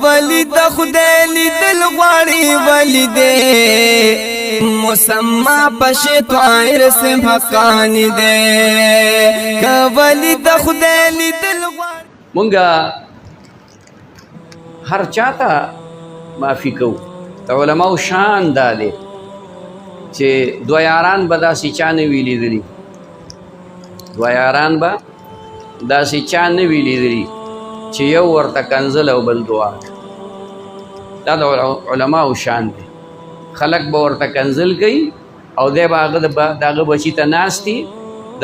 ولی د خدای لیدل غواړي ولی دې مسما پښه طاهر سم حقان دې ولی د خدای لیدل غواړي مونږه هر چاته معافي کو ته علماء شان داله چې دوه یاران به داسې چا نه ویلي دي دوه یاران به داسې چا نه ویلي دي چې یو ورته کنزل او بل دعا دا د علماء شان دي خلق به ورته کنزل کوي او دی به هغه دغه بچي ته ناستي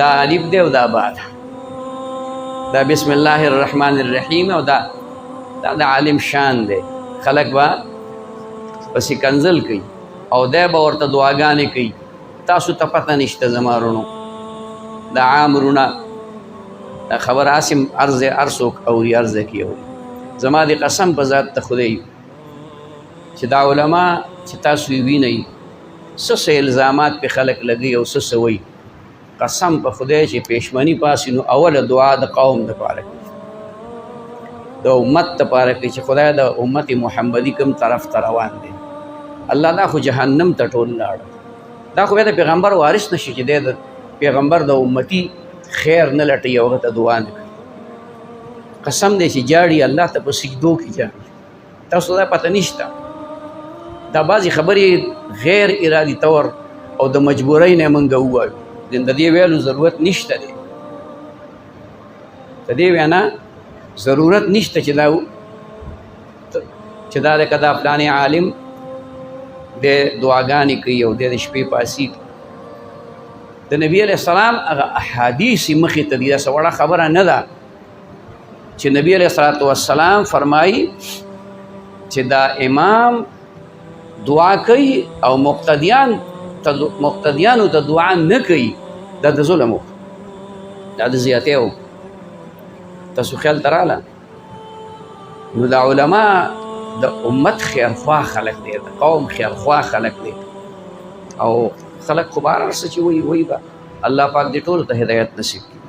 دا الف دی او دا با دا بسم الله الرحمن الرحیم او دا د عالم شان دی خلق به پسې کنزل کوي او دی به ورته دعاګانې کوي تاسو ته پته نشته زما وروڼو د عام وروڼه دا خبر عاصم ارزوک اوري ارزه کی اوري زما د قسم په ذات ته خدای چې دا علما چې تاسو یې وینئ څه الزامات په خلک لګي او څه وایي قسم په خدای چې پېشمني پاسي نو اوله دعا د قوم دپاره کوي د امت دپاره کوي چې خدای د امت محمدي کوم طرف ته روان دی الله دا خو جهنم ته ټول لاړه دا خو بیا د پیغمبر وارث نشي چې دی د پیغمبر د امتي خیر نه لټي او هغه ته دعا نه کوي قسم دی چې جاړي الله ته په سجدو کې جاړي تاسو دا پته نشته دا بعضې خبرې غیر ارادي طور او د مجبورۍ نه موږ ووایو د دې ویلو ضرورت نشته دی د دې وینا ضرورت نشته چې دا که دا فلانې عالم د دعاګانې کوي او د شپې پاسي د نبی علیہ السلام هغه احادیث مخې ته دي داسې وړه خبره نه ده چې نبی علیہ السلام فرمایي چې دا امام دعا کوي او مقتدیانو ته دعا نه کوي دا د ظلم و دا د زیاتۍ و تاسو خیال ته راغله نو دا علما د امت خیرخوا خلک دی د قوم خیرخوا خلک دی او خلق خو بهر هر څه چې وایي به الله پاک دې ټولو ته هدایت نصیب کړي